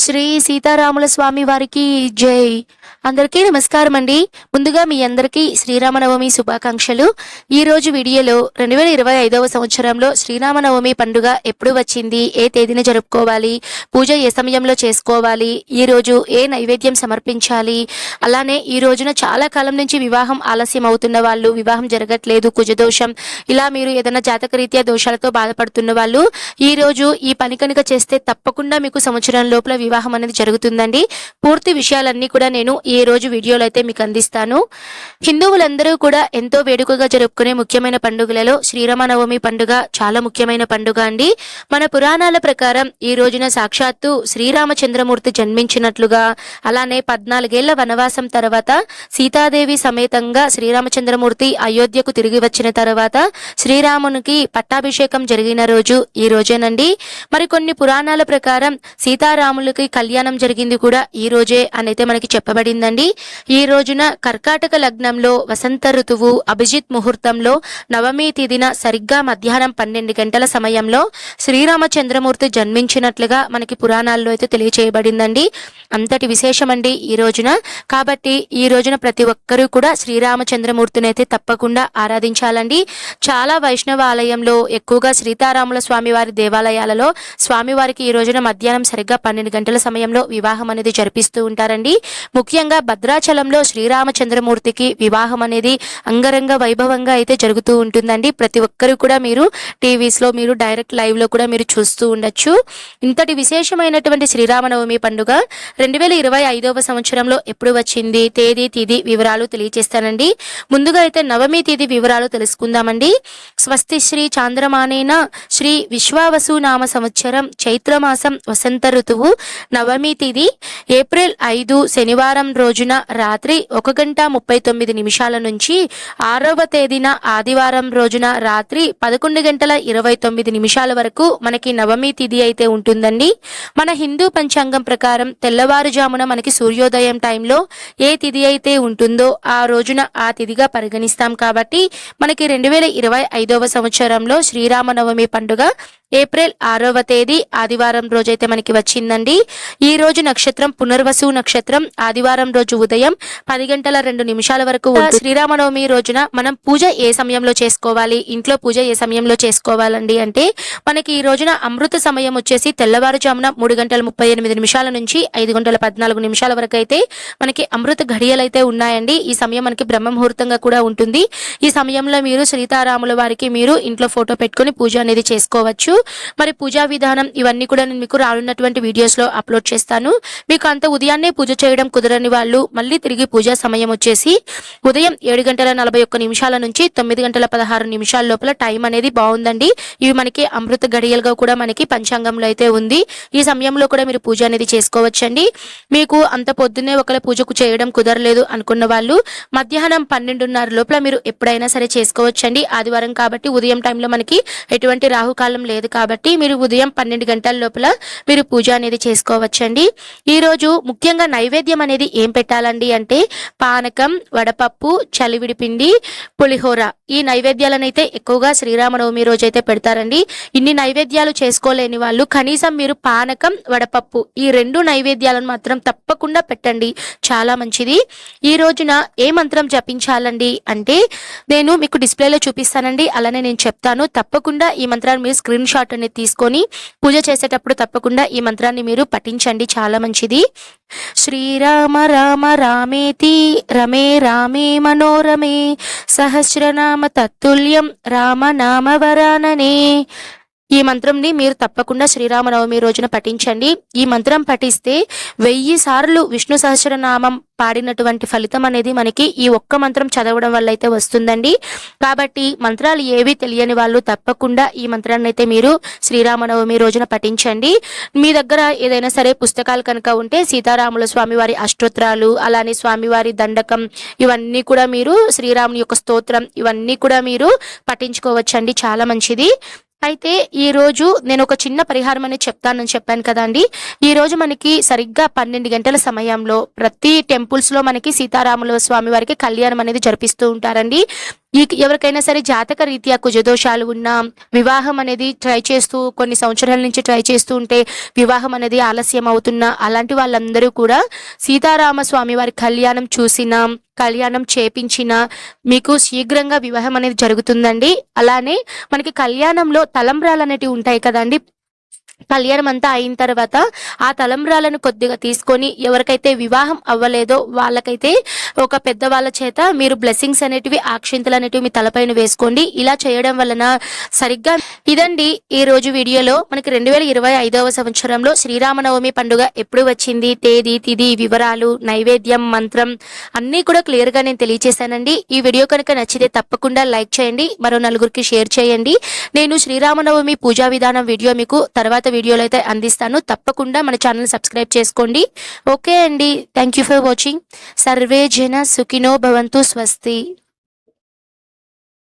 శ్రీ సీతారాముల స్వామి వారికి జై. అందరికీ నమస్కారం అండి. ముందుగా మీ అందరికీ శ్రీరామనవమి శుభాకాంక్షలు. ఈ రోజు వీడియోలో 2025వ సంవత్సరంలో శ్రీరామనవమి పండుగ ఎప్పుడు వచ్చింది, ఏ తేదీన జరుపుకోవాలి, పూజ ఏ సమయంలో చేసుకోవాలి, ఈ రోజు ఏ నైవేద్యం సమర్పించాలి, అలానే ఈ రోజున చాలా కాలం నుంచి వివాహం ఆలస్యం అవుతున్న వాళ్ళు, వివాహం జరగట్లేదు, కుజదోషం, ఇలా మీరు ఏదైనా జాతకరీత్యా దోషాలతో బాధపడుతున్న వాళ్ళు ఈ రోజు ఈ పని కనుక చేస్తే తప్పకుండా మీకు సంవత్సరం లోపల వివాహం అనేది జరుగుతుందండి. పూర్తి విషయాలన్నీ కూడా నేను ఈ రోజు వీడియోలో అయితే మీకు అందిస్తాను. హిందువులందరూ కూడా ఎంతో వేడుకగా జరుపుకునే ముఖ్యమైన పండుగలలో శ్రీరామనవమి పండుగ చాలా ముఖ్యమైన పండుగ అండి. మన పురాణాల ప్రకారం ఈ రోజున సాక్షాత్తు శ్రీరామచంద్రమూర్తి జన్మించినట్లుగా, అలానే 14 ఏళ్ల వనవాసం తర్వాత సీతాదేవి సమేతంగా శ్రీరామచంద్రమూర్తి అయోధ్యకు తిరిగి వచ్చిన తర్వాత శ్రీరామునికి పట్టాభిషేకం జరిగిన రోజు ఈ రోజేనండి. మరికొన్ని పురాణాల ప్రకారం సీతారాములకి కళ్యాణం జరిగింది కూడా ఈ రోజే అనైతే మనకి చెప్పబడిందండి. ఈ రోజున కర్కాటక లగ్నంలో వసంత ఋతువు అభిజిత్ ముహూర్తంలో నవమి తిథిన సరిగ్గా మధ్యాహ్నం 12 గంటల సమయంలో శ్రీరామచంద్రమూర్తి జన్మించినట్లుగా మనకి పురాణాల్లో అయితే తెలియచేయబడిందండి. అంతటి విశేషమండి ఈ రోజున. కాబట్టి ఈ రోజున ప్రతి ఒక్కరూ కూడా శ్రీరామచంద్రమూర్తిని అయితే తప్పకుండా ఆరాధించాలండి. చాలా వైష్ణవ ఆలయంలో, ఎక్కువగా సీతారాముల స్వామి వారి దేవాలయాలలో స్వామివారికి ఈ రోజున మధ్యాహ్నం సరిగ్గా 12 గంటల సమయంలో వివాహం అనేది జరిపిస్తూ ఉంటారండి. ముఖ్యంగా భద్రాచలంలో శ్రీరామచంద్రమూర్తికి వివాహం అనేది అంగరంగ వైభవంగా అయితే జరుగుతూ ఉంటుందండి. ప్రతి ఒక్కరు కూడా మీరు టీవీస్ లో, మీరు డైరెక్ట్ లైవ్ లో కూడా మీరు చూస్తూ ఉండొచ్చు. ఇంతటి విశేషమైనటువంటి శ్రీరామనవమి పండుగ 2025వ సంవత్సరంలో ఎప్పుడు వచ్చింది, తేదీ తిథి వివరాలు తెలియజేస్తానండి. ముందుగా అయితే నవమి తిథి వివరాలు తెలుసుకుందామండి. స్వస్తి శ్రీ చాంద్రమానేన శ్రీ విశ్వావసు నామ సంవత్సరం చైత్రమాసం వసంత ఋతువు నవమి తిథి ఏప్రిల్ 5 శనివారం రోజున రాత్రి 1:39 నుంచి 6వ తేదీన ఆదివారం రోజున రాత్రి 11:29 వరకు మనకి నవమి తిథి అయితే ఉంటుందండి. మన హిందూ పంచాంగం ప్రకారం తెల్లవారుజామున మనకి సూర్యోదయం టైంలో ఏ తిథి అయితే ఉంటుందో ఆ రోజున ఆ తిథిగా పరిగణిస్తాం. కాబట్టి మనకి 2025వ సంవత్సరంలో శ్రీరామనవమి పండుగ ఏప్రిల్ 6వ తేదీ ఆదివారం రోజైతే మనకి వచ్చిందండి. ఈ రోజు నక్షత్రం పునర్వసు నక్షత్రం. ఆదివారం రోజు ఉదయం 10:02 వరకు శ్రీరామనవమి రోజున మనం పూజ ఏ సమయంలో చేసుకోవాలి, ఇంట్లో పూజ ఏ సమయంలో చేసుకోవాలండి అంటే మనకి ఈ రోజున అమృత సమయం వచ్చేసి తెల్లవారుజామున 3:38 నుంచి 5:14 వరకు అయితే మనకి అమృత ఘడియలు అయితే ఉన్నాయండి. ఈ సమయం మనకి బ్రహ్మ ముహూర్తంగా కూడా ఉంటుంది. ఈ సమయంలో మీరు సీతారాముల వారికి మీరు ఇంట్లో ఫోటో పెట్టుకుని పూజ అనేది చేసుకోవచ్చు. మరి పూజా విధానం ఇవన్నీ కూడా నేను మీకు రానున్నటువంటి వీడియోస్ లో అప్లోడ్ చేస్తాను. మీకు అంత ఉదయాన్నే పూజ చేయడం కుదరని వాళ్ళు మళ్ళీ తిరిగి పూజా సమయం వచ్చేసి ఉదయం 7:41 నుంచి 9:16 లోపల టైం అనేది బాగుందండి. ఇవి మనకి అమృత గడియలుగా కూడా మనకి పంచాంగంలో అయితే ఉంది. ఈ సమయంలో కూడా మీరు పూజ అనేది చేసుకోవచ్చండి. మీకు అంత పొద్దున్నే ఒకవేళ పూజకు చేయడం కుదరలేదు అనుకున్న వాళ్ళు మధ్యాహ్నం 12:30 లోపల మీరు ఎప్పుడైనా సరే చేసుకోవచ్చండి. ఆదివారం కాబట్టి ఉదయం టైంలో మనకి ఎటువంటి రాహుకాలం లేదు కాబట్టి మీరు ఉదయం 12 గంటల లోపల మీరు పూజ అనేది చేసుకోవచ్చండి. ఈ రోజు ముఖ్యంగా నైవేద్యం అనేది ఏం పెట్టాలండి అంటే పానకం, వడపప్పు, చలివిడి పిండి, పులిహోర, ఈ నైవేద్యాలనైతే ఎక్కువగా శ్రీరామనవమి రోజు అయితే పెడతారండి. ఇన్ని నైవేద్యాలు చేసుకోలేని వాళ్ళు కనీసం మీరు పానకం, వడపప్పు ఈ 2 నైవేద్యాలను మాత్రం తప్పకుండా పెట్టండి, చాలా మంచిది. ఈ రోజున ఏ మంత్రం జపించాలండి అంటే నేను మీకు డిస్ప్లేలో చూపిస్తానండి, అలానే నేను చెప్తాను. తప్పకుండా ఈ మంత్రాన్ని మీరు స్క్రీన్ షాట్ అనేది తీసుకొని పూజ చేసేటప్పుడు తప్పకుండా ఈ మంత్రాన్ని మీరు పఠించండి, చాలా మంచిది. శ్రీరామ రామ రామేతి రమే రామే మనోరమే సహస్రనామ తత్తుల్యం రామనామ వరాననే. ఈ మంత్రంని మీరు తప్పకుండా శ్రీరామనవమి రోజున పఠించండి. ఈ మంత్రం పఠిస్తే 1000 సార్లు విష్ణు సహస్రనామం పాడినటువంటి ఫలితం అనేది మనకి ఈ ఒక్క మంత్రం చదవడం వల్ల అయితే వస్తుందండి. కాబట్టి మంత్రాలు ఏవి తెలియని వాళ్ళు తప్పకుండా ఈ మంత్రాన్ని అయితే మీరు శ్రీరామనవమి రోజున పఠించండి. మీ దగ్గర ఏదైనా సరే పుస్తకాలు కనుక ఉంటే సీతారాముల స్వామివారి అష్టోత్తరాలు, అలానే స్వామివారి దండకం, ఇవన్నీ కూడా మీరు శ్రీరాముని యొక్క స్తోత్రం ఇవన్నీ కూడా మీరు పఠించుకోవచ్చండి, చాలా మంచిది. అయితే ఈ రోజు నేను ఒక చిన్న పరిహారం అనేది చెప్తానని చెప్పాను కదండి. ఈ రోజు మనకి సరిగ్గా 12 గంటల సమయంలో ప్రతి టెంపుల్స్ లో మనకి సీతారాముల స్వామి వారికి కళ్యాణం అనేది జరిపిస్తూ ఉంటారండి. ఎవరికైనా సరే జాతక రీత్యా కుజదోషాలు ఉన్నా, వివాహం అనేది ట్రై చేస్తూ కొన్ని సంవత్సరాల నుంచి ట్రై చేస్తూ ఉంటే వివాహం అనేది ఆలస్యం అవుతున్నా, అలాంటి వాళ్ళందరూ కూడా సీతారామ స్వామి వారి కళ్యాణం చూసినా, కళ్యాణం చేపించిన మీకు శీఘ్రంగా వివాహం అనేది జరుగుతుందండి. అలానే మనకి కళ్యాణంలో తలంబ్రాలు అనేటివి ఉంటాయి కదండి. కళ్యాణం అంతా అయిన తర్వాత ఆ తలంబ్రాలను కొద్దిగా తీసుకొని ఎవరికైతే వివాహం అవ్వలేదో వాళ్ళకైతే ఒక పెద్దవాళ్ళ చేత మీరు బ్లెస్సింగ్స్ అనేటివి, అక్షింతలు అనేటివి మీ తలపైన వేసుకోండి. ఇలా చేయడం వలన సరిగ్గా ఇదండి ఈ రోజు వీడియోలో మనకి 2025వ సంవత్సరంలో శ్రీరామనవమి పండుగ ఎప్పుడు వచ్చింది, తేదీ, తిథి, వివరాలు, నైవేద్యం, మంత్రం అన్నీ కూడా క్లియర్ గా నేను తెలియచేశానండి. ఈ వీడియో కనుక నచ్చితే తప్పకుండా లైక్ చేయండి, మరో నలుగురికి షేర్ చేయండి. నేను శ్రీరామనవమి పూజా విధానం వీడియో మీకు తర్వాత వీడియోలో అయితే అందిస్తాను. తప్పకుండా మన ఛానల్ సబ్స్క్రైబ్ చేసుకోండి. ఓకే అండి, thank you for watching. Survey జన సుఖినో భవంతు. స్వస్తి.